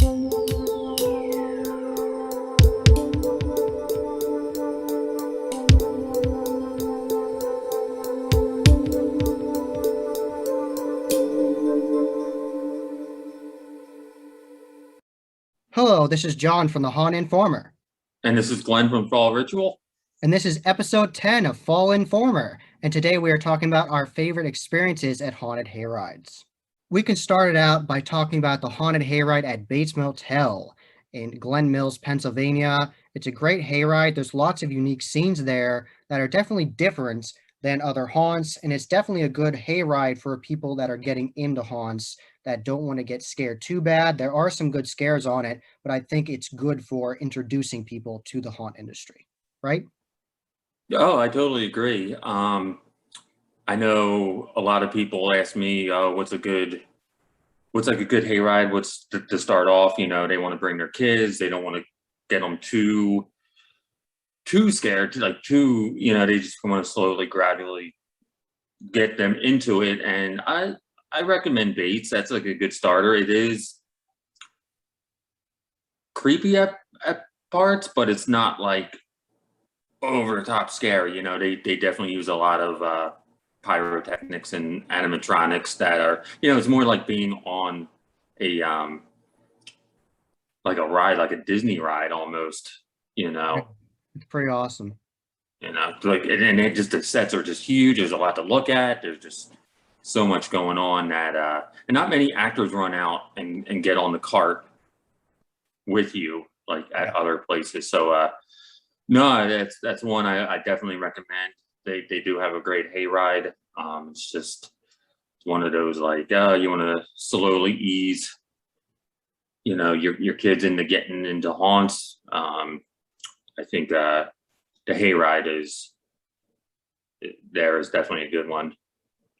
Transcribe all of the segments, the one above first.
Hello, this is John from the Haunt Informer. And this is Glenn from Fall Ritual. And this is episode 10 of Fall Informer. And today we are talking about our favorite experiences at haunted hayrides. We can start it out by talking about the haunted hayride at Bates Motel in Glen Mills, Pennsylvania. It's a great hayride. There's lots of unique scenes there that are definitely different than other haunts. And it's definitely a good hayride for people that are getting into haunts that don't want to get scared too bad. There are some good scares on it, but I think it's good for introducing people to the haunt industry, right? Oh, I totally agree. I know a lot of people ask me, what's like a good hayride? What's to start off? You know, they want to bring their kids. They don't want to get them too scared, they just want to slowly, gradually get them into it. And I recommend Bates. That's like a good starter. It is creepy at parts, but it's not like over the top scary. You know, they definitely use a lot of pyrotechnics and animatronics that are, it's more like being on a like a ride, like a Disney ride almost, It's pretty awesome. The sets are just huge. There's a lot to look at. There's just so much going on that and not many actors run out and get on the cart with you like at other places. So no, that's one I definitely recommend. They do have a great hayride. It's just one of those like you want to slowly ease your kids into getting into haunts. I think the hayride is definitely a good one.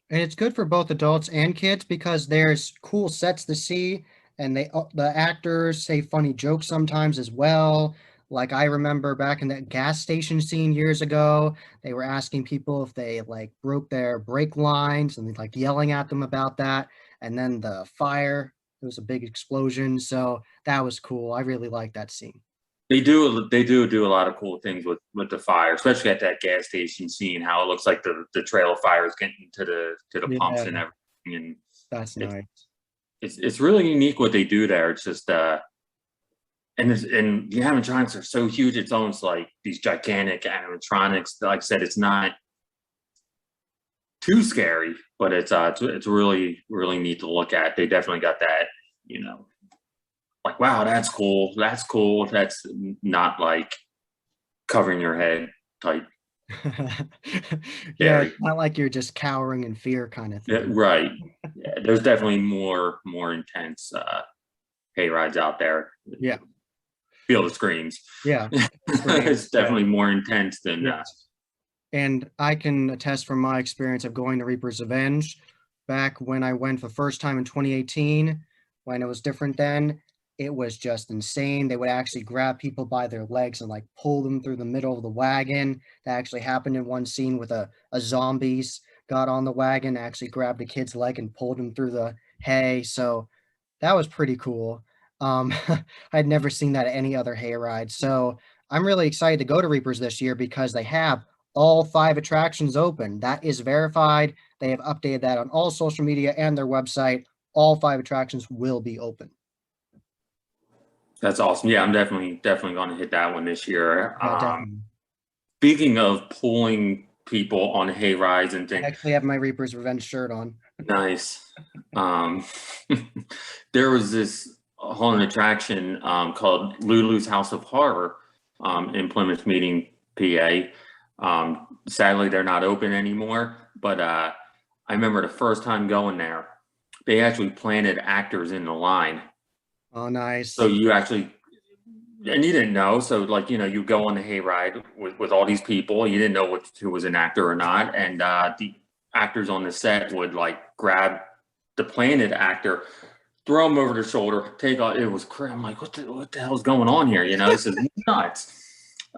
And it's good for both adults and kids because there's cool sets to see, and the actors say funny jokes sometimes as well. Like I remember back in that gas station scene years ago, they were asking people if they like broke their brake lines and like yelling at them about that. And then the fire, it was a big explosion. So that was cool. I really like that scene. They do a lot of cool things with the fire, especially at that gas station scene, how it looks like the trail of fire is getting to the pumps and everything. And that's nice. It's really unique what they do there. It's just and the animatronics are so huge. It's almost like these gigantic animatronics. Like I said, it's not too scary, but it's really, really neat to look at. They definitely got that, like, wow, that's cool. That's cool. That's not like covering your head type. Yeah, it's not like you're just cowering in fear kind of thing. Yeah, right. Yeah, there's definitely more intense hayrides out there. Yeah. Feel the screams. Yeah. It's definitely more intense than And I can attest from my experience of going to Reaper's Revenge back when I went for the first time in 2018, when it was different then. It was just insane. They would actually grab people by their legs and like pull them through the middle of the wagon. That actually happened in one scene with a zombies got on the wagon, actually grabbed a kid's leg and pulled him through the hay. So that was pretty cool. I'd never seen that at any other hayride. So I'm really excited to go to Reapers this year because they have all 5 attractions open. That is verified. They have updated that on all social media and their website. All 5 attractions will be open. That's awesome. Yeah, I'm definitely going to hit that one this year. Yeah, speaking of pulling people on hayrides and things, I actually have my Reaper's Revenge shirt on. Nice. There was this haunted attraction called Lulu's House of Horror in Plymouth Meeting, PA. Sadly, they're not open anymore. But I remember the first time going there, they actually planted actors in the line. Oh, nice. So you actually, and you didn't know. So like, you go on the hayride with all these people. You didn't know who was an actor or not. And the actors on the set would like grab the planted actor, throw him over their shoulder, take off. It was crazy. I'm like, what the hell's going on here? This is nuts.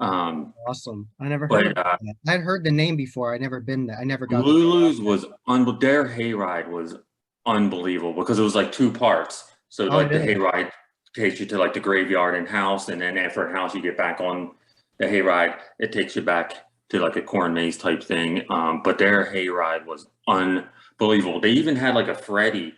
Awesome. I never heard of that. I'd heard the name before. I'd never been there. I never got Lulus was their hayride was unbelievable because it was like 2 parts. So like the hayride takes you to like the graveyard and house, and then after house you get back on the hayride. It takes you back to like a corn maze type thing. But their hayride was unbelievable. They even had like a Freddy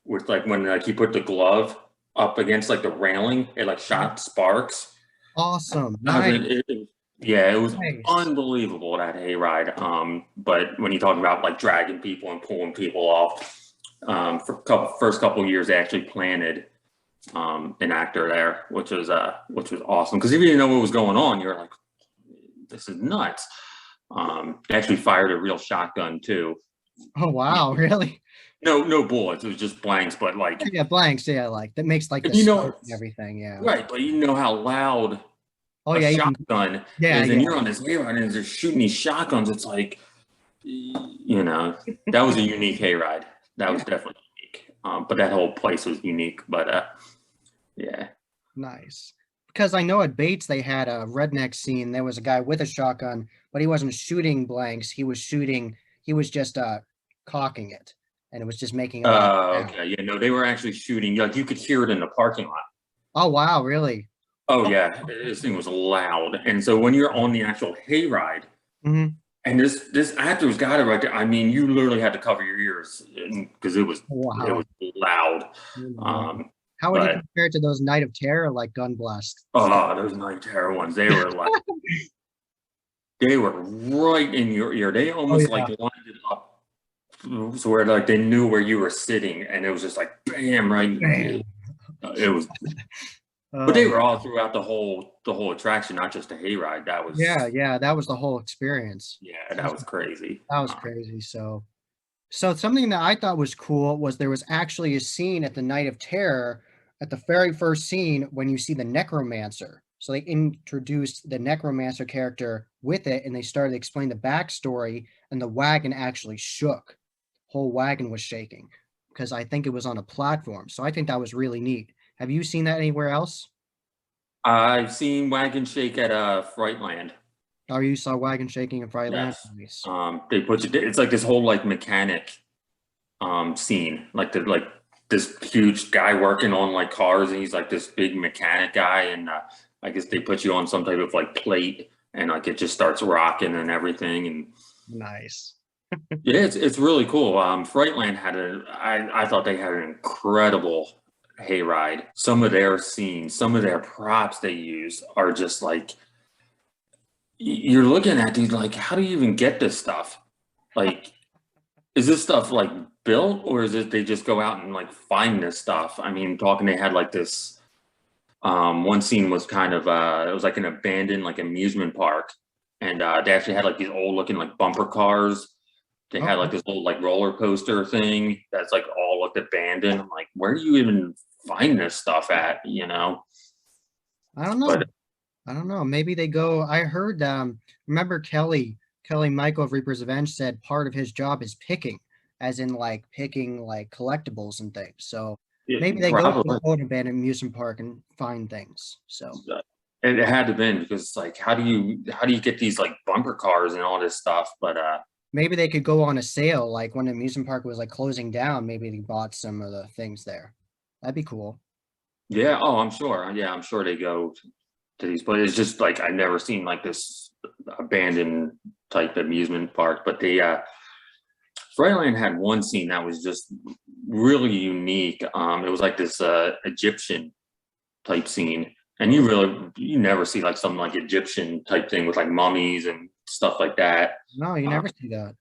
with like when like you put the glove up against like the railing, it like shot sparks. Awesome. I Nice. mean, yeah, it was Nice. unbelievable, that hayride. But when you talk about like dragging people and pulling people off, for first couple of years, they actually planted an actor there, which was awesome. Because if you didn't know what was going on, you're like, this is nuts. They actually fired a real shotgun too. Oh wow, really? No bullets. It was just blanks. But like, Yeah, blanks. Yeah, like that makes like the you know, smoke and everything. Yeah. right? But you know how loud Oh a yeah. shotgun Yeah. is, and Yeah. you're on this hayride and they're shooting these shotguns. It's like, you know, that was a unique hayride. That was definitely unique. But that whole place was unique. But yeah. Nice. Because I know at Bates they had a redneck scene. There was a guy with a shotgun, but he wasn't shooting blanks. He was shooting. He was just cocking it, and it was just making a lot of sound. Okay. Yeah. No, they were actually shooting. Like you could hear it in the parking lot. Oh wow, really? Oh yeah, this thing was loud. And so when you're on the actual hayride, Mm-hmm. and this actor's got it right there. I mean, you literally had to cover your ears because it was Wow. loud. Wow. How would you But compare it to those Night of Terror like gun blast? oh, those Night Terror ones, they were like they were right in your ear. They Oh almost yeah. like lined it up so where like they knew where you were sitting, and it was just like bam, right. Bam. It was, but they were all throughout the whole attraction, not just the hayride. That was yeah, that was the whole experience. yeah, that was crazy. That was crazy. So something that I thought was cool was there was actually a scene at the Night of Terror, at the very first scene when you see the necromancer. So they introduced the necromancer character with it, and they started to explain the backstory, and the wagon actually shook. Whole wagon was shaking because I think it was on a platform. So I think that was really neat. Have you seen that anywhere else? I've seen Wagon Shake at Frightland. Oh, you saw wagon shaking in Frightland? Yes. Nice. They put you, it's like this whole like mechanic scene, like this huge guy working on like cars, and he's like this big mechanic guy, and I guess they put you on some type of like plate, and like it just starts rocking and everything, and Nice. yeah, it's really cool. Frightland had I thought they had an incredible hayride. Some of their scenes, some of their props they use are just like you're looking at these like, how do you even get this stuff? Like, is this stuff like built, or is it they just go out and like find this stuff? I mean, talking they had like this one scene was kind of it was like an abandoned like amusement park, and they actually had like these old looking like bumper cars. They had like this old like roller coaster thing that's like all looked abandoned. I'm like, where do you even find this stuff at? You know? I don't know. But I don't know. Maybe they go. I heard. Remember Kelly Michael of Reaper's Revenge said part of his job is picking, as in like picking like collectibles and things. So maybe they go to probably the old abandoned amusement park and find things. So it had to been because it's like, how do you get these like bumper cars and all this stuff? But maybe they could go on a sale, like when the amusement park was like closing down. Maybe they bought some of the things there. That'd be cool. yeah, oh, I'm sure. Yeah, I'm sure they go to these, but it's just like I've never seen like this abandoned type amusement park. But the Frightland had one scene that was just really unique. It was like this Egyptian type scene, and you never see like some like Egyptian type thing with like mummies and stuff like that. No, you never see that.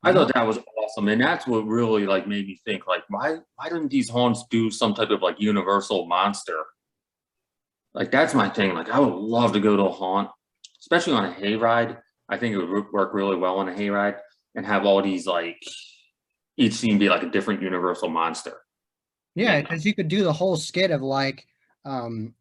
I thought that was awesome, and that's what really like made me think like why didn't these haunts do some type of like universal monster? Like that's my thing. Like I would love to go to a haunt, especially on a hayride. I think it would work really well on a hayride and have all these like each scene be like a different universal monster. Yeah, You know? because you could do the whole skit of like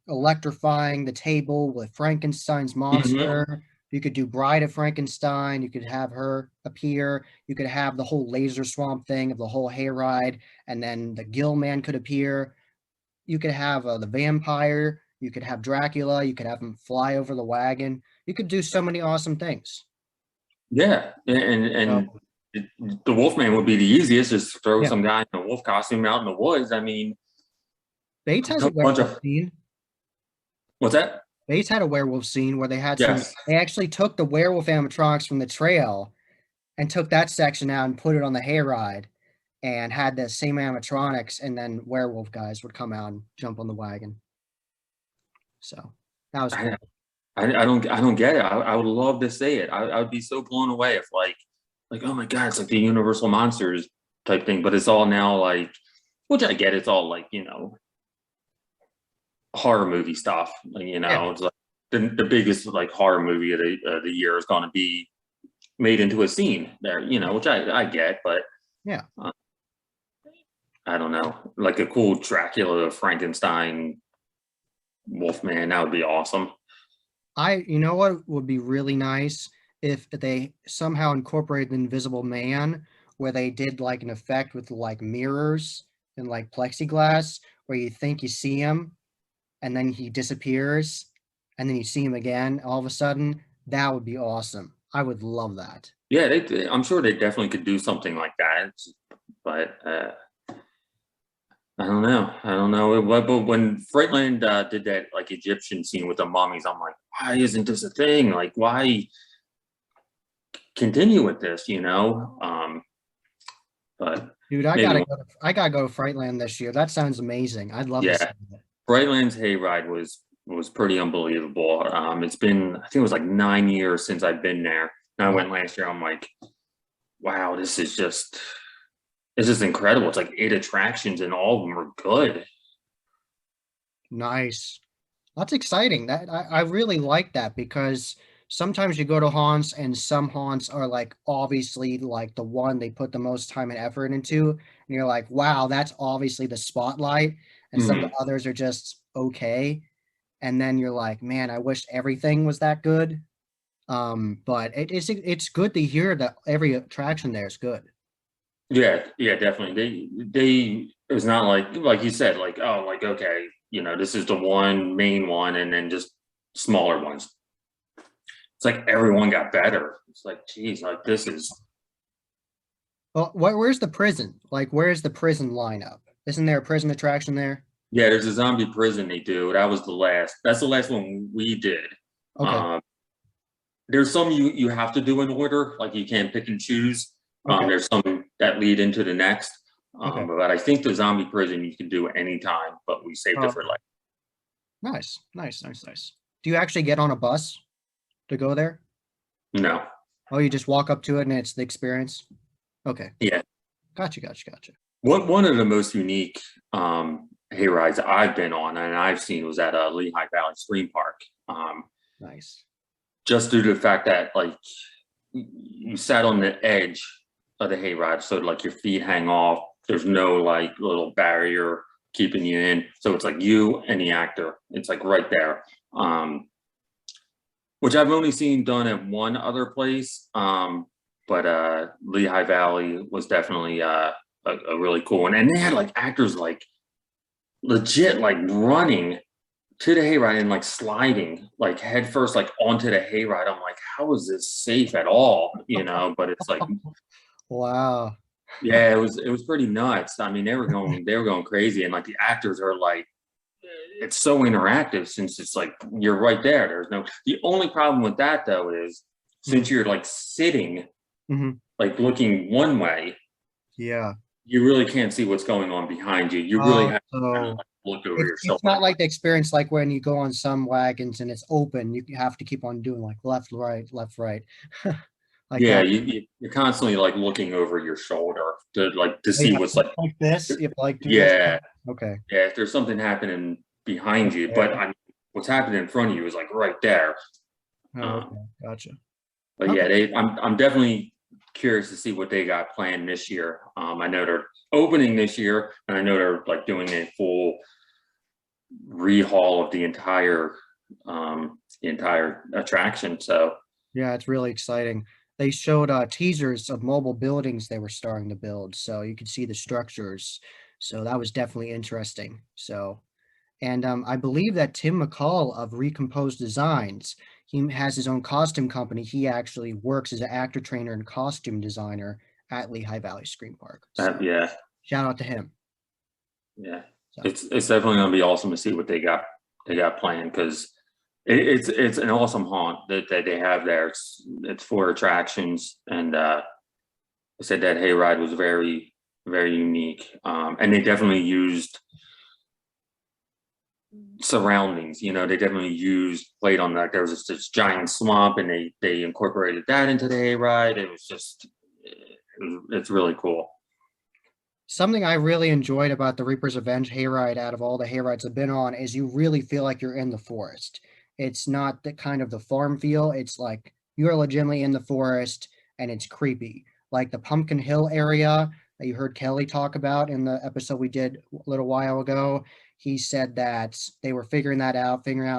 electrifying the table with Frankenstein's Mhm. monster. You could do Bride of Frankenstein. You could have her appear. You could have the whole laser swamp thing of the whole hayride, and then the Gill Man could appear. You could have the vampire. You could have Dracula. You could have him fly over the wagon. You could do so many awesome things. Yeah, So, and the Wolfman would be the easiest. Just throw yeah, some guy in a wolf costume out in the woods. I mean, Bates has a A bunch werewolf of scene. what's that? Bates had a werewolf scene where they had some. Yes. They actually took the werewolf animatronics from the trail and took that section out and put it on the hayride, and had the same animatronics, and then werewolf guys would come out and jump on the wagon. So that was I, cool. I don't get it. I would love to see it. I would be so blown away if like, oh my God, it's like the Universal Monsters type thing, but it's all now like, which I get, it's all like, horror movie stuff. Like, Yeah. it's like the biggest like horror movie of the year is going to be made into a scene there, which I get, but Yeah. I don't know, like a cool Dracula, Frankenstein, Wolfman, that would be awesome. You know what would be really nice if they somehow incorporated the Invisible Man, where they did like an effect with like mirrors and like plexiglass, where you think you see him and then he disappears and then you see him again all of a sudden. That would be awesome. I would love that. Yeah, I'm sure they definitely could do something like that, but I don't know. I don't know. But when Frightland did that like Egyptian scene with the mummies, I'm like, why isn't this a thing? Like, why continue with this? But Dude, maybe I gotta go to Frightland this year. That sounds amazing. I'd love to see yeah. it. Brightland's Hayride was pretty unbelievable. It's been, I think it was like 9 years since I've been there. And I went last year. I'm like, wow, it's just incredible. It's like 8 attractions and all of them are good. Nice. That's exciting. That I really like that, because sometimes you go to haunts and some haunts are like obviously like the one they put the most time and effort into, and you're like, wow, that's obviously the spotlight, and some of the Mhm. others are just okay. And then you're like, man, I wish everything was that good. But it's good to hear that every attraction there is good. Yeah, yeah, definitely. It was not like you said, like, oh, like, okay, this is the one main one, and then just smaller ones. It's like everyone got better. It's like, geez, like this is Well, where's the prison? Like, where's the prison lineup? Isn't there a prison attraction there? yeah, there's a zombie prison they do. That's the last one we did. Okay. Um, there's some you have to do in order, like you can't pick and choose. Okay. There's some that lead into the next. Okay. But I think the zombie prison you can do anytime, but we saved Oh, it for okay. like Nice. Nice. Nice. Nice. Do you actually get on a bus to go there? no. Oh, you just walk up to it and it's the experience? Okay. Yeah. Gotcha. Gotcha. Gotcha. One of the most unique hayrides I've been on and I've seen was at Lehigh Valley Stream Park. Nice. Just due to the fact that like you sat on the edge of the hayride, so like your feet hang off. There's no like little barrier keeping you in, so it's like you and the actor. It's like right there, which I've only seen done at one other place. But Lehigh Valley was definitely a really cool one, and they had like actors like legit like running to the hayride and like sliding like head first like onto the hayride. I'm like, how is this safe at all? But it's like, Wow. yeah, it was pretty nuts. I mean, they were going crazy, and like the actors are like, it's so interactive since it's like you're right there. The only problem with that though is since you're like sitting Mm-hmm. like looking one way, Yeah. you really can't see what's going on behind you. You really Oh, have to kind of so like look over your it's shoulder. not like the experience like when you go on some wagons and it's open. You have to keep on doing like left, right, left, right. Like Yeah, that. you're constantly like looking over your shoulder to Oh, you see have what's to like this. You have to like do this. yeah, Okay. yeah. If there's something happening behind you, but There. what's happening in front of you is like right there. Oh, Um, okay. Gotcha. but Okay. yeah, I'm definitely curious to see what they got planned this year. I know they're opening this year, and I know they're like doing a full rehaul of the entire attraction. So Yeah, it's really exciting. They showed teasers of mobile buildings they were starting to build, so you could see the structures. So that was definitely interesting. So, and I believe that Tim McCall of Recomposed Designs, he has his own costume company. He actually works as an actor trainer and costume designer at Lehigh Valley Screen Park. So yeah, shout out to him. yeah. So. It's definitely going to be awesome to see what they got planned, because it's an awesome haunt that they have there. It's 4 attractions, and I said that Hayride was very, very unique, and they definitely used surroundings. You know, they definitely played on that. There was this giant swamp, and they incorporated that into the Hayride. It was just, it's really cool. Something I really enjoyed about the Reaper's Revenge Hayride out of all the Hayrides I've been on is you really feel like you're in the forest. It's not the kind of the farm feel. It's like you're legitimately in the forest and it's creepy. Like the Pumpkin Hill area that you heard Kelly talk about in the episode we did a little while ago. He said that they were figuring out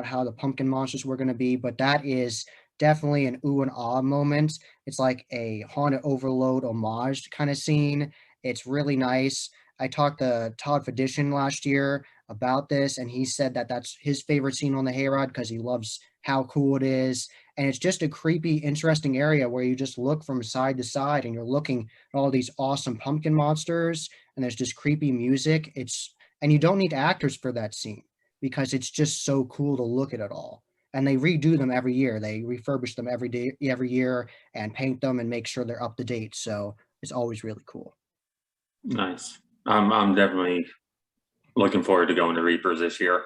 how the pumpkin monsters were going to be, but that is definitely an ooh and ah moment. It's like a haunted overload homage kind of scene. It's really nice. I talked to Todd Fedition last year about this, and he said that that's his favorite scene on the Hayride because he loves how cool it is. And it's just a creepy, interesting area where you just look from side to side and you're looking at all these awesome pumpkin monsters, and there's just creepy music. And you don't need actors for that scene because it's just so cool to look at it all. And they redo them every year. They refurbish them every year and paint them and make sure they're up to date. So it's always really cool. Nice. I'm definitely looking forward to going to Reapers this year,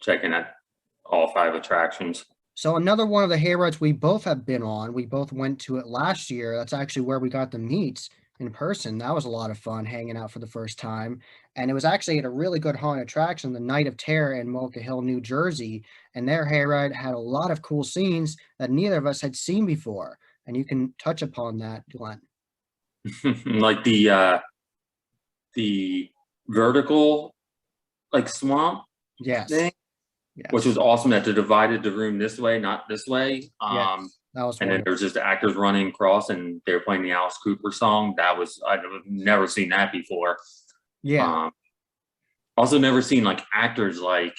checking out all 5 attractions. So another one of the Hayrides we both have been on, we both went to it last year. That's actually where we got to meet in person. That was a lot of fun hanging out for the first time. And it was actually at a really good haunted attraction, the Night of Terror in Motel Hill, New Jersey. And their Hayride had a lot of cool scenes that neither of us had seen before. And you can touch upon that, Glenn. Like the vertical, like swamp Yes. thing, Yes. which was awesome that they divided the room this way, not this way. Yes. That was and then there's just the actors running across and they're playing the Alice Cooper song. I've never seen that before. Yeah. Also never seen like actors like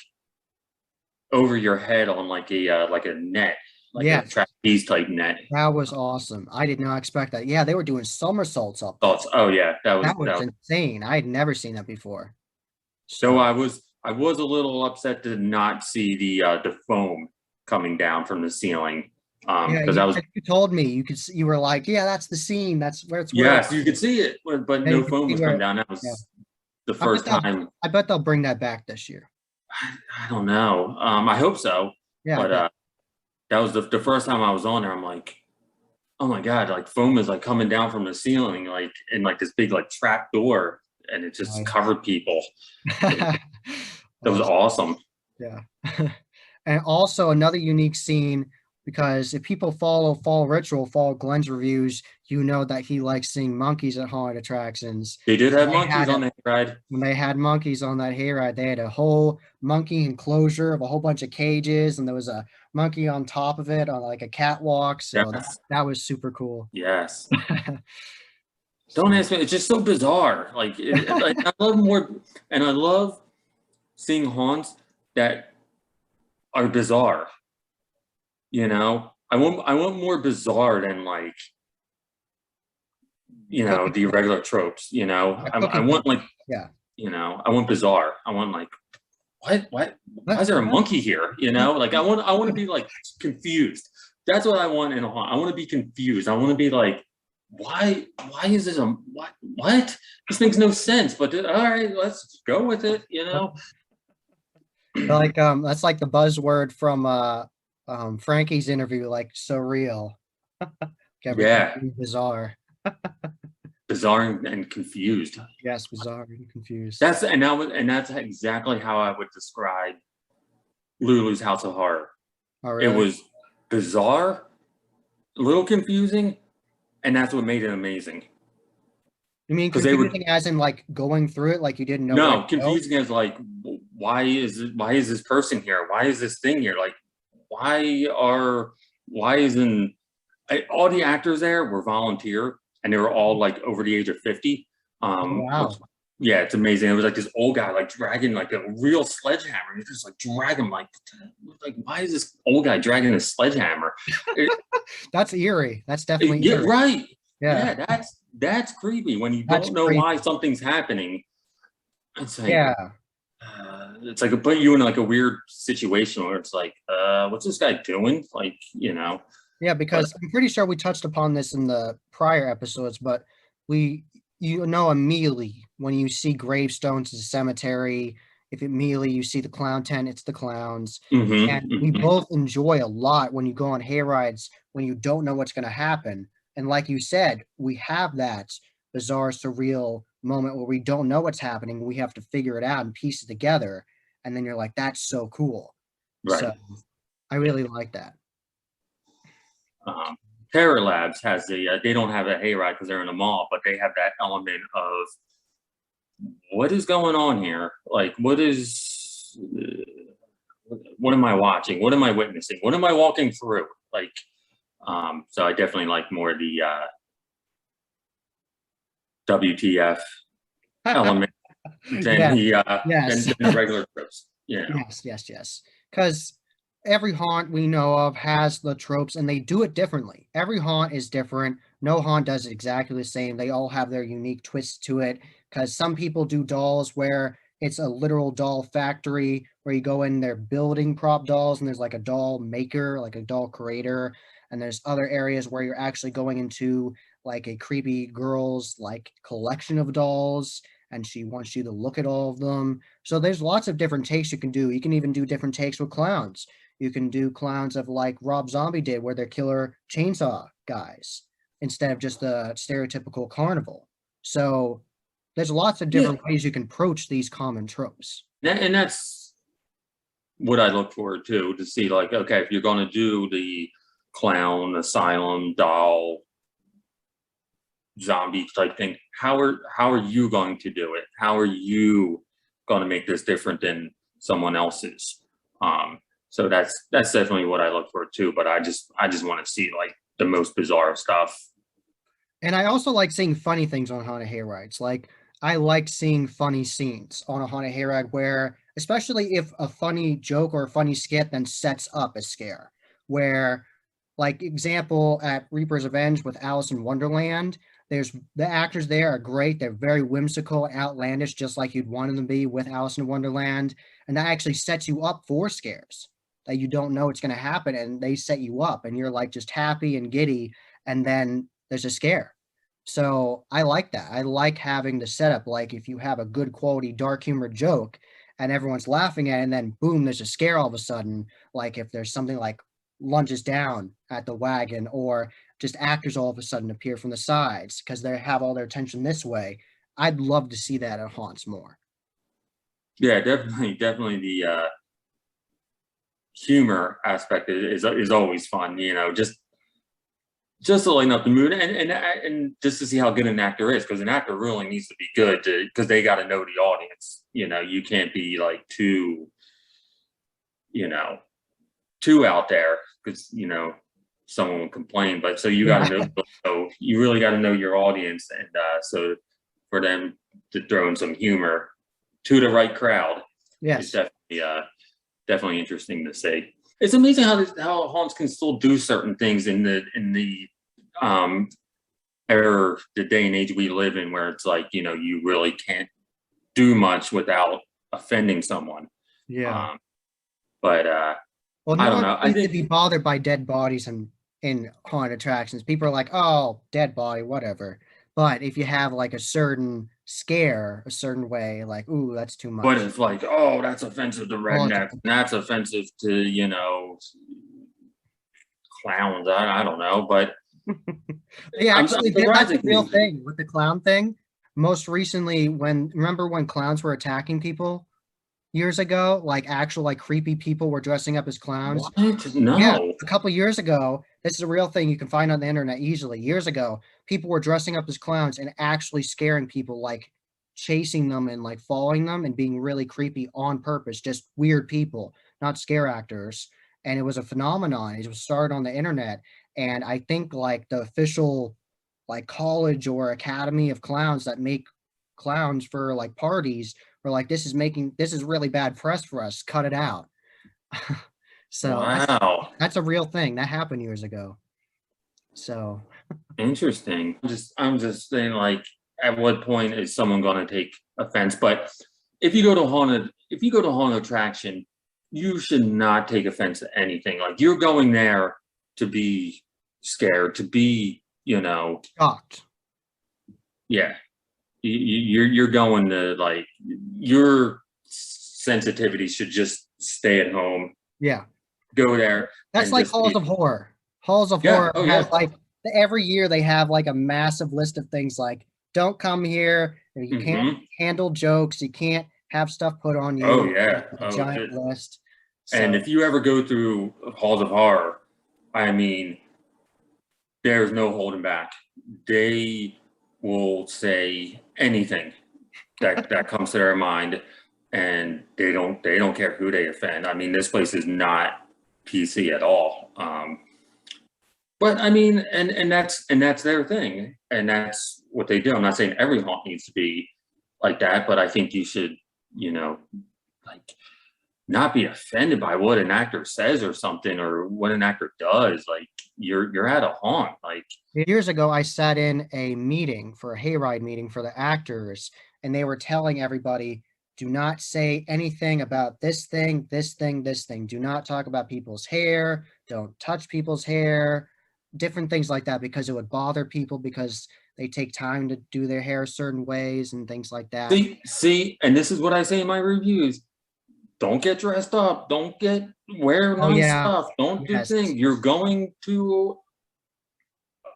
over your head on like a net, like a trapeze type net. That was awesome. I did not expect that. Yeah, they were doing somersaults up there. Oh yeah, that was insane. I had never seen that before. So I was a little upset to not see the foam coming down from the ceiling. Because you told me you were like, yeah, that's the scene. That's where it's. Yes, you could see it, but no foam was coming down. That was the first time. I bet they'll bring that back this year. I don't know. I hope so. Yeah, but that was the first time I was on there. I'm like, oh my god, like foam is like coming down from the ceiling, like in like this big like trap door, and it just covered people. That was awesome. Yeah. And also another unique scene, because if people follow Glenn's reviews, you know that he likes seeing monkeys at haunted attractions. They did have monkeys on the Hayride. When they had monkeys on that Hayride, they had a whole monkey enclosure of a whole bunch of cages, and there was a monkey on top of it on like a catwalk. So that was super cool. Yes. Don't ask me. It's just so bizarre. Like, I love more, and I love seeing haunts that are bizarre. You know, I want more bizarre than like, you know, the regular tropes. You know, I want like, you know, I want bizarre. I want like, why is there a monkey here? You know, like I want to be like confused. That's what I want in a haunt. I want to be confused. I want to be like, why is this what? This makes no sense. But all right, let's go with it. You know, like that's like the buzzword from Frankie's interview, like surreal. Bizarre. Bizarre and confused. Yes, bizarre and confused. That's exactly how I would describe Lulu's House of Horror. Oh, really? It was bizarre, a little confusing, and that's what made it amazing. You mean confusing as in like going through it, like you didn't know? No, confusing as like, why is this person here? Why is this thing here? Like, why isn't all the actors there were volunteer, and they were all like over the age of 50. Wow. Yeah, it's amazing. It was like this old guy like dragging like a real sledgehammer. And he's just like dragging like why is this old guy dragging a sledgehammer? That's eerie. That's definitely eerie. Right. Yeah, that's creepy when you don't know why something's happening. It's like, it's like it put you in like a weird situation where it's like, what's this guy doing? Like, you know. Yeah, because I'm pretty sure we touched upon this in the prior episodes, but you know immediately when you see gravestones in the cemetery, if immediately you see the clown tent, it's the clowns. And we both enjoy a lot when you go on hayrides when you don't know what's going to happen. And like you said, we have that bizarre, surreal moment where we don't know what's happening. We have to figure it out and piece it together. And then you're like, that's so cool. Right. So I really like that. Terror Labs has they don't have a hayride because they're in a mall, but they have that element of what is going on here? Like, what am I watching? What am I witnessing? What am I walking through? Like, so I definitely like more the WTF element than yes. than the regular trips. Yeah. Yes. Because every haunt we know of has the tropes and they do it differently. Every haunt is different. No haunt does it exactly the same. They all have their unique twists to it because some people do dolls where it's a literal doll factory where you go in, they're building prop dolls and there's like a doll maker, like a doll creator. And there's other areas where you're actually going into like a creepy girl's like collection of dolls and she wants you to look at all of them. So there's lots of different takes you can do. You can even do different takes with clowns. You can do clowns of like Rob Zombie did, where they're killer chainsaw guys instead of just the stereotypical carnival. So there's lots of different ways you can approach these common tropes. And that's what I look forward to see, like, okay, if you're going to do the clown, asylum, doll, zombie type thing, how are you going to do it? How are you going to make this different than someone else's? So that's definitely what I look for too. But I just want to see like the most bizarre stuff. And I also like seeing funny things on haunted hayrides. Like I like seeing funny scenes on a haunted hayride where, especially if a funny joke or a funny skit then sets up a scare. Where, like example at Reaper's Revenge with Alice in Wonderland, there's the actors there are great. They're very whimsical and outlandish, just like you'd want them to be with Alice in Wonderland. And that actually sets you up for scares that you don't know it's going to happen, and they set you up and you're like just happy and giddy, and then there's a scare. So I like that. I like having the setup, like if you have a good quality dark humor joke and everyone's laughing at it and then boom, there's a scare all of a sudden, like if there's something like lunges down at the wagon or just actors all of a sudden appear from the sides because they have all their attention this way. I'd love to see that at haunts more. Yeah, definitely the humor aspect is always fun, you know, just to lighten up the mood and just to see how good an actor is, because an actor really needs to be good because they got to know the audience. You know, you can't be like too out there because someone will complain. But so you got to know, so you really got to know your audience, and so for them to throw in some humor to the right crowd, yes, is definitely interesting to see. It's amazing how haunts can still do certain things in the era, the day and age we live in, where it's like you really can't do much without offending someone. Yeah. But well, I don't know. I think to be bothered by dead bodies in haunted attractions. People are like, "Oh, dead body, whatever." But if you have like a certain scare, a certain way, like, "Ooh, that's too much." But it's like, oh, that's offensive to rednecks. And that's offensive to clowns. I don't know, but yeah, actually, that's a real thing with the clown thing. Most recently, remember when clowns were attacking people years ago, like actual like creepy people were dressing up as clowns. What? No. Yeah, a couple of years ago, this is a real thing you can find on the internet easily. Years ago, people were dressing up as clowns and actually scaring people, like chasing them and like following them and being really creepy on purpose, just weird people, not scare actors. And it was a phenomenon. It was started on the internet. And I think like the official like college or academy of clowns that make clowns for like parties were like, this is really bad press for us. Cut it out. So wow, that's a real thing that happened years ago. So interesting. I'm just saying, like, at what point is someone going to take offense? But if you go to a haunted if you go to a haunted attraction, you should not take offense to anything. Like, you're going there to be scared, to be, Shocked. yeah, you're going to, like, your sensitivity should just stay at home. Yeah. Go there. That's And like just Halls of Horror. Halls of Yeah. Horror Oh, has yeah. like every year they have like a massive list of things like don't come here, you can't Mhm. handle jokes, you can't have stuff put on Oh, you. yeah. It's a Oh, giant list. and So if you ever go through Halls of Horror, I mean, there's no holding back. They will say anything that comes to their mind, and they don't care who they offend. I mean, this place is not PC at all. But I mean, and that's their thing, and that's what they do. I'm not saying every haunt needs to be like that, but I think you should, like, not be offended by what an actor says or something, or what an actor does. Like, you're at a haunt. Like, years ago, I sat in a meeting for a hayride meeting for the actors, and they were telling everybody, do not say anything about this thing, this thing, this thing. Do not talk about people's hair. Don't touch people's hair. Different things like that because it would bother people because they take time to do their hair certain ways and things like that. see, and this is what I say in my reviews. Don't get dressed up. Don't wear Oh nice yeah, stuff. Don't do yes. things. You're going to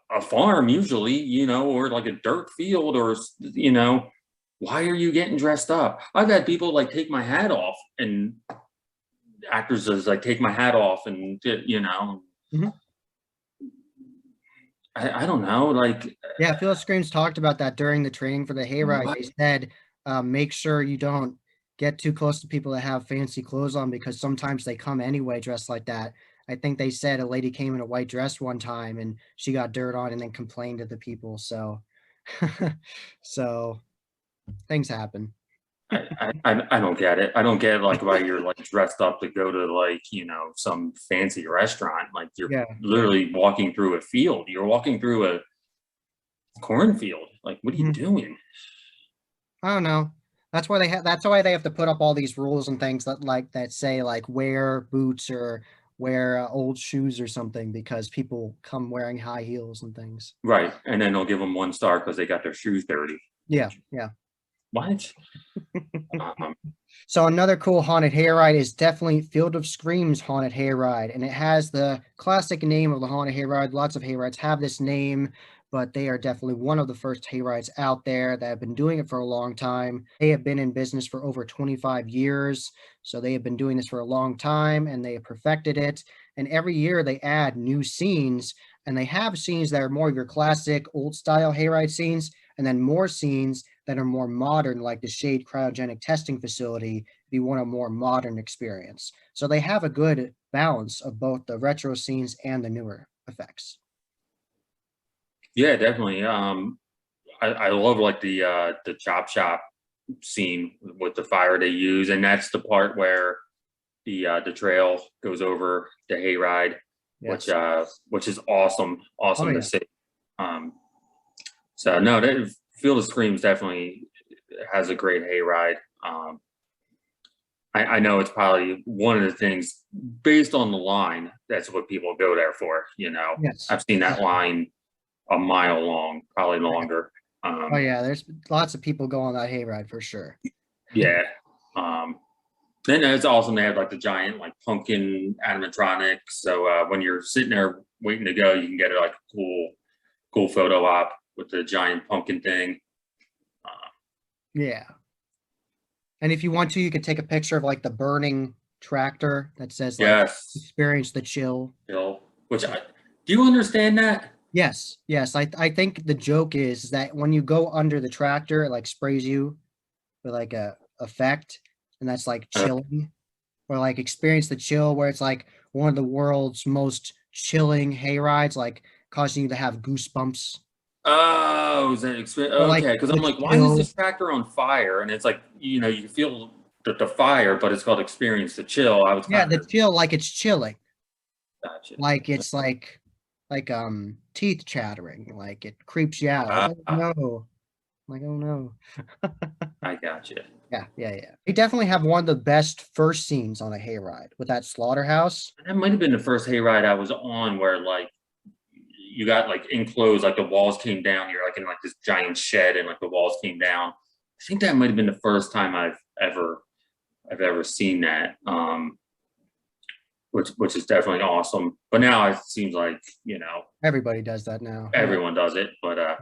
a farm usually, or like a dirt field, or, why are you getting dressed up? I've had people like take my hat off, and actors just like take my hat off, and Mhm. I don't know, like, Yeah, Phil Screams talked about that during the training for the hayride. what? They said, make sure you don't get too close to people that have fancy clothes on because sometimes they come anyway dressed like that. I think they said a lady came in a white dress one time and she got dirt on and then complained to the people. So, so things happen. I don't get it. I don't get, like, why you're like dressed up to go to, like, some fancy restaurant. Like, you're Yeah, literally walking through a field. You're walking through a cornfield. Like, what are you mhm. doing? I don't know. That's why they have to put up all these rules and things that say like wear boots or wear old shoes or something because people come wearing high heels and things. Right. And then they'll give them 1 star because they got their shoes dirty. Yeah, yeah. What? Um, So another cool haunted hayride is definitely Field of Screams Haunted Hayride, and it has the classic name of the haunted hayride. Lots of hayrides have this name, but they are definitely one of the first hayrides out there that have been doing it for a long time. They have been in business for over 25 years, so they have been doing this for a long time, and they have perfected it. And every year they add new scenes, and they have scenes that are more of your classic old style hayride scenes, and then more scenes that are more modern, like the Shade Cryogenic Testing Facility, if you want a more modern experience. So they have a good balance of both the retro scenes and the newer effects. yeah, definitely. I love, like, the chop shop scene with the fire they use, and that's the part where the trail goes over the hayride, Yes. which is awesome, Oh awesome to yeah. see. Um, so no, that Field of Screams definitely has a great hayride. I know it's probably one of the things based on the line. That's what people go there for. Yes. I've seen that line a mile long, probably longer. Oh yeah. There's lots of people go on that hayride for sure. Yeah. Um, then it's awesome. They have like the giant like pumpkin animatronics. So when you're sitting there waiting to go, you can get like a cool photo op with the giant pumpkin thing. Uh, Yeah. And if you want to, you could take a picture of like the burning tractor that says like yes, experience the chill. Bill. Do you understand that? Yes, yes. I think the joke is that when you go under the tractor, it like sprays you with like a effect, and that's like chilling, or like experience the chill, where it's like one of the world's most chilling hay rides, like causing you to have goosebumps, Oh, is that experience? or like Okay, because I'm the like, why is chill. this tractor on fire? And it's like, you feel the fire, but it's called experience the chill. I was Yeah, kind the of chill, like it's chilling, gotcha. like it's like teeth chattering, like it creeps you out. Like Uh, oh no, like oh no. I gotcha. Yeah. They definitely have one of the best first scenes on a hayride with that slaughterhouse. That might have been the first hayride I was on where like you got like enclosed, like the walls came down. You're like in like this giant shed, and like the walls came down. I think that might have been the first time I've ever seen that. Which is definitely awesome. But now it seems like Everybody does that now. everyone does it. But Yeah.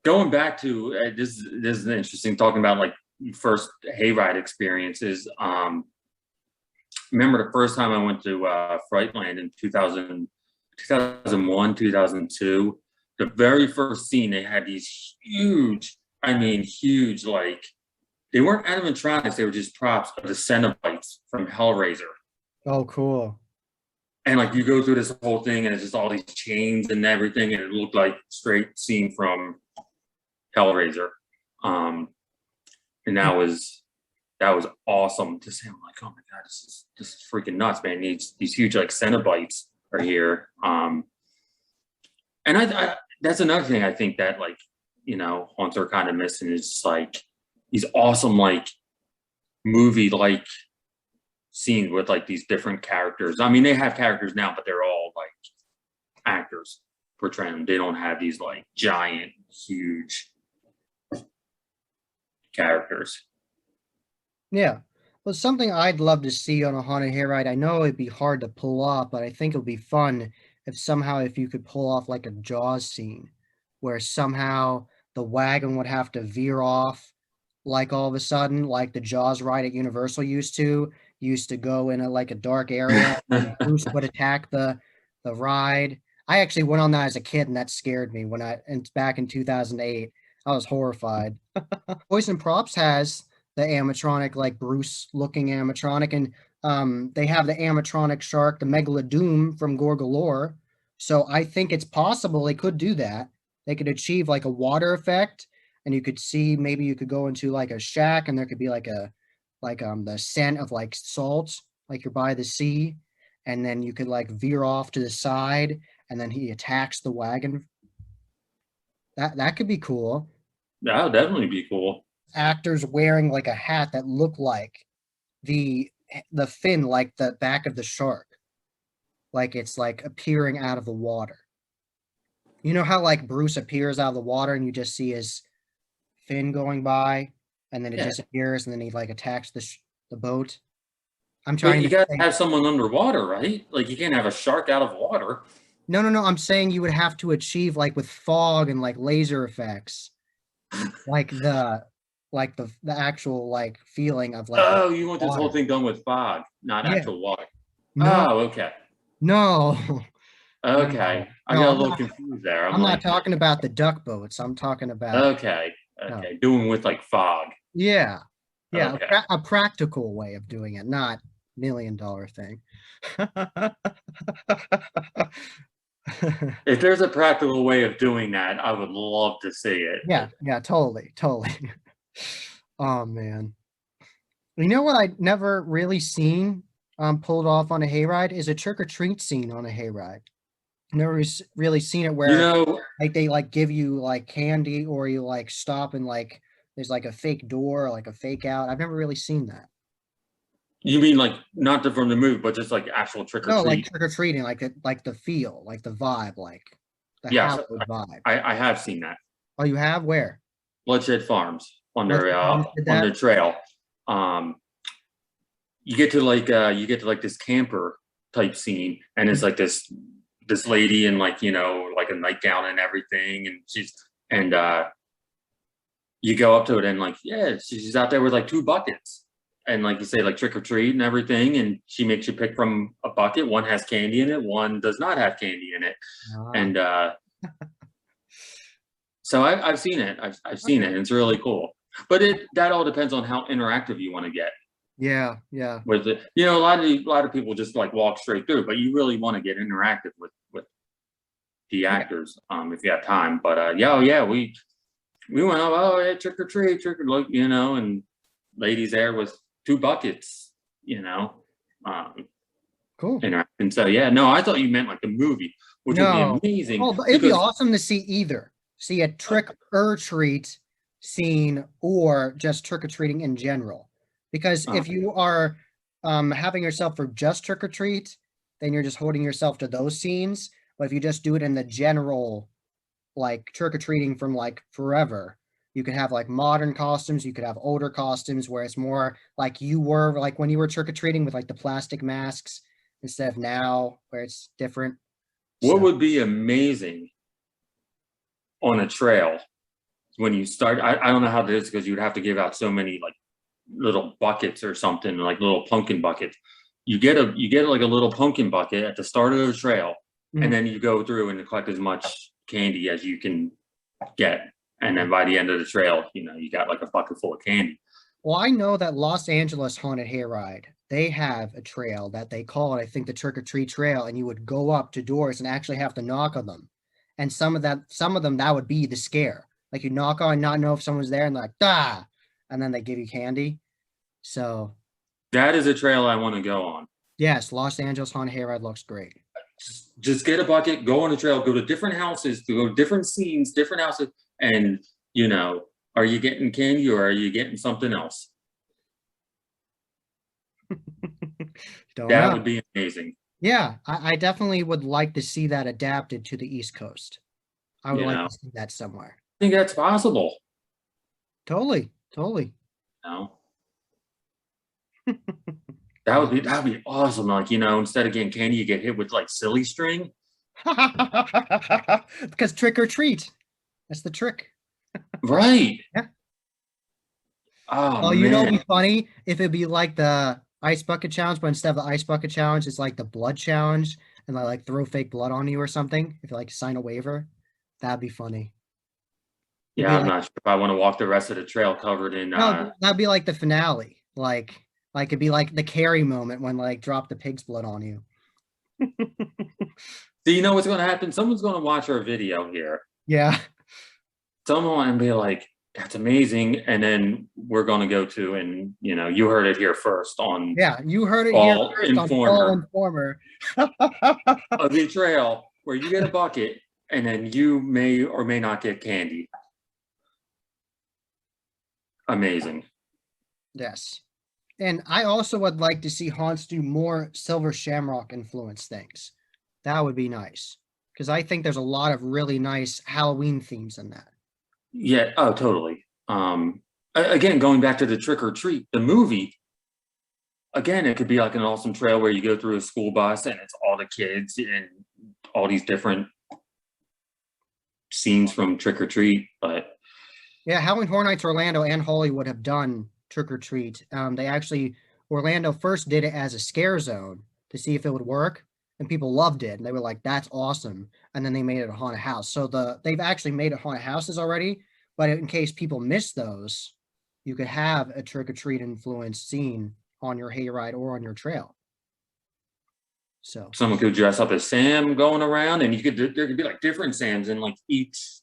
going back to this is interesting talking about like first hayride experiences. Remember the first time I went to Frightland in 2001, 2002. The very first scene, they had these huge, I mean, huge, like they weren't animatronics, they were just props of the Cenobites from Hellraiser. Oh, cool. And like you go through this whole thing, and it's just all these chains and everything, and it looked like straight scene from Hellraiser. And that was awesome to see. I'm like, oh my god, this is freaking nuts, man. These huge like Cenobites are here. And I that's another thing I think that like haunts are kind of missing is just like these awesome like movie like scenes with like these different characters. I mean, they have characters now, but they're all like actors portraying them. They don't have these like giant, huge characters. Yeah. Well, something I'd love to see on a haunted hayride. I know it'd be hard to pull off, but I think it would be fun if you could pull off like a Jaws scene where somehow the wagon would have to veer off like all of a sudden, like the Jaws ride at Universal used to go in like a dark area and Bruce would attack the ride. I actually went on that as a kid and that scared me and back in 2008. I was horrified. Poison Props has the animatronic, like Bruce looking animatronic, and they have the animatronic shark, the Megalodoon from Gorgalore. So I think it's possible they could do that. They could achieve like a water effect, and you could see maybe you could go into like a shack, and there could be like the scent of like salt, like you're by the sea, and then you could like veer off to the side, and then he attacks the wagon. That could be cool. That would definitely be cool. Actors wearing like a hat that look like the fin, like the back of the shark, like it's like appearing out of the water. You know how like Bruce appears out of the water and you just see his fin going by, and then it Yeah. disappears, and then he like attacks the boat. I'm But trying you to gotta think. have someone underwater, right? Like you can't have a shark out of water. No, I'm saying you would have to achieve like with fog and like laser effects, like the actual like feeling of like Oh, you want this whole water. thing done with fog, not Yeah. actual water. No, Oh, okay. no, Okay. I no. got a little confused there. I'm I'm not like, talking about the duck boats. I'm talking about okay, no. okay. Doing with like fog. Yeah, Okay. a practical way of doing it, not $1 million thing. If there's a practical way of doing that, I would love to see it. Yeah, totally. Oh man. You know what I never really seen pulled off on a hayride is a trick or treat scene on a hayride. Never really seen it You where know, like they like give you like candy, or you like stop and like there's like a fake door, like a fake out. I've never really seen that. you mean like not from the movie, but just like actual trick or No, like treat? trick or treating, like the feel, like the vibe, like the Yes, Hallowed vibe. I have seen that. Oh, you have? Where? Bloodshed Farms on What's their the farms did on that? their trail. Um, you get to like this camper type scene, and it's like this lady in like like a nightgown and everything, and you go up to it and like she's out there with like two buckets, and like you say like trick or treat and everything, and she makes you pick from a bucket. One has candy in it, one does not have candy in it, Ah, and so I've seen it. I've seen it, and it's really cool. But that all depends on how interactive you want to get yeah. with it. A lot of people just like walk straight through, but you really want to get interactive with the actors if you have time. But we went up, oh yeah, trick or treat, trick or look, and ladies there with two buckets, Cool. interacting. So yeah, no, I thought you meant like the movie, which would No. be amazing. Oh, but it'd be because awesome to see either. See a trick or treat scene or just trick-or-treating in general. Because if you are having yourself for just trick-or-treat, then you're just holding yourself to those scenes. But if you just do it in the general, like trick-or-treating from like forever, you could have like modern costumes, you could have older costumes where it's more like you were like when you were trick-or-treating with like the plastic masks instead of now where it's different. What So, would be amazing on a trail when you start? I don't know how it is because you'd have to give out so many like little buckets or something, like little pumpkin buckets. You get like a little pumpkin bucket at the start of the trail, and then you go through and collect as much candy as you can get. And then by the end of the trail, you got like a bucket full of candy. well, I know that Los Angeles Haunted Hayride, they have a trail that they call it, I think, the Trick or Treat Trail, and you would go up to doors and actually have to knock on them. And some of them, that would be the scare. Like you knock on, not know if someone's there, and they're like, "Da!" And then they give you candy. So That is a trail I want to go on. yes, Los Angeles Haunted Hayride looks great. Just get a bucket, go on a trail, go to different houses, to go to different scenes, different houses, and are you getting candy or are you getting something else? Don't That know. would be amazing. Yeah, I definitely would like to see that adapted to the East Coast. I would like to see that somewhere. I think that's possible. Totally, totally. No. That would be awesome. Like, instead of getting candy, you get hit with like silly string. Because trick or treat. That's the trick. Right. Yeah. Oh, You know, it'd man. be funny if it'd be like the ice bucket challenge, but instead of the ice bucket challenge, it's like the blood challenge, and they like throw fake blood on you or something. If you like sign a waiver, that'd be funny. It'd Yeah, be I'm like, not sure if I want to walk the rest of the trail covered in no, that'd be like the finale. Like it'd be like the Carrie moment when like drop the pig's blood on you. Do you know what's going to happen? Someone's going to watch our video here. Yeah. Someone and be like, that's amazing. And then we're going to go to, and you heard it here first on Yeah, you heard it here Fall first on Fall Informer Informer. of the trail where you get a bucket and then you may or may not get candy. Amazing. Yes. And I also would like to see haunts do more Silver Shamrock influence things. That would be nice. Because I think there's a lot of really nice Halloween themes in that. Yeah. Oh, totally. Again, going back to the Trick or Treat, the movie, again, it could be like an awesome trail where you go through a school bus and it's all the kids and all these different scenes from Trick or Treat. But yeah, Halloween Horror Nights Orlando and Hollywood have done Trick or Treat. Orlando first did it as a scare zone to see if it would work, and people loved it. And they were like, that's awesome. And then they made it a haunted house. So they've actually made it haunted houses already, but in case people miss those, you could have a Trick or Treat influence scene on your hayride or on your trail. So someone could dress up as Sam going around, and there could be like different Sams in like each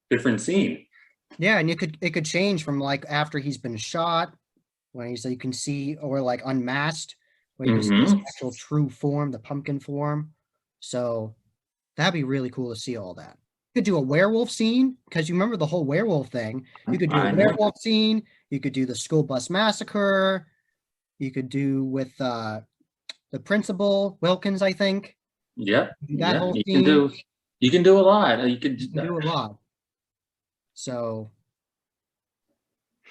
different scene. yeah, and it could change from like after he's been shot, when you can see, or like unmasked, when you can see his actual true form, the pumpkin form. So that'd be really cool to see all that. You could do a werewolf scene, because you remember the whole werewolf thing. You could do a werewolf scene. You could do the school bus massacre. You could do with the principal Wilkins, I think. Yep. That whole you scene. can do a lot. You can do a lot. So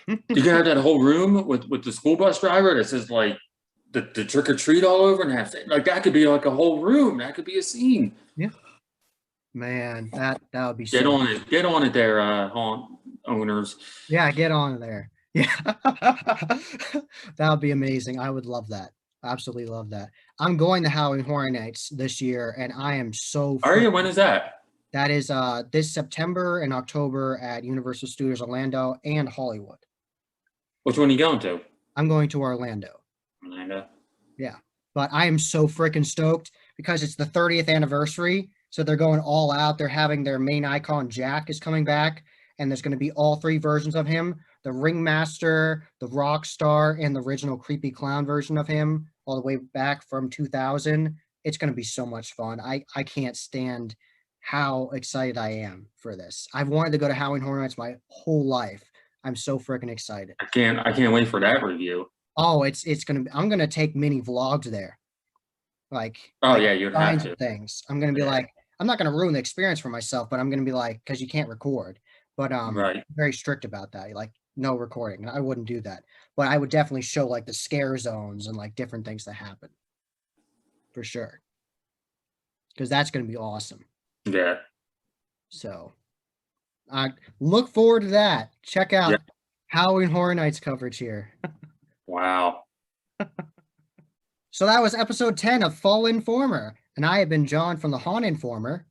you can have that whole room with the school bus driver that says like the trick or treat all over, and have like that could be like a whole room. That could be a scene. Yeah. Man, that would be Get on it there, haunt owners. Yeah, get on there. Yeah. That would be amazing. I would love that. Absolutely love that. I'm going to Halloween Horror Nights this year, and I am so Are you? When is that? That is this September and October at Universal Studios Orlando and Hollywood. Which one are you going to? I'm going to Orlando. Orlando. Yeah. But I am so freaking stoked because it's the 30th anniversary. So they're going all out. They're having their main icon, Jack, is coming back. And there's going to be all three versions of him. The Ringmaster, the Rock Star, and the original creepy clown version of him, all the way back from 2000. It's going to be so much fun. I can't stand how excited I am for this. I've wanted to go to Halloween Horror Nights my whole life. I'm so freaking excited. I can't wait for that review. Oh, it's gonna be, I'm gonna take mini vlogs there. Oh Like yeah, you'd have kinds to. of things. I'm gonna be Yeah. like, I'm not gonna ruin the experience for myself, but I'm gonna be like, because you can't record. But Right. very strict about that. Like no recording. I wouldn't do that. But I would definitely show like the scare zones and like different things that happen. For sure. Because that's gonna be awesome. Yeah. So I look forward to that. Check out Yeah. Halloween Horror Nights coverage here. Wow. So that was episode 10 of Fall Informer. And I have been John from the Haunt Informer.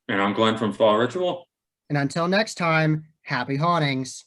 And I'm Glenn from Fall Ritual. And until next time, happy hauntings.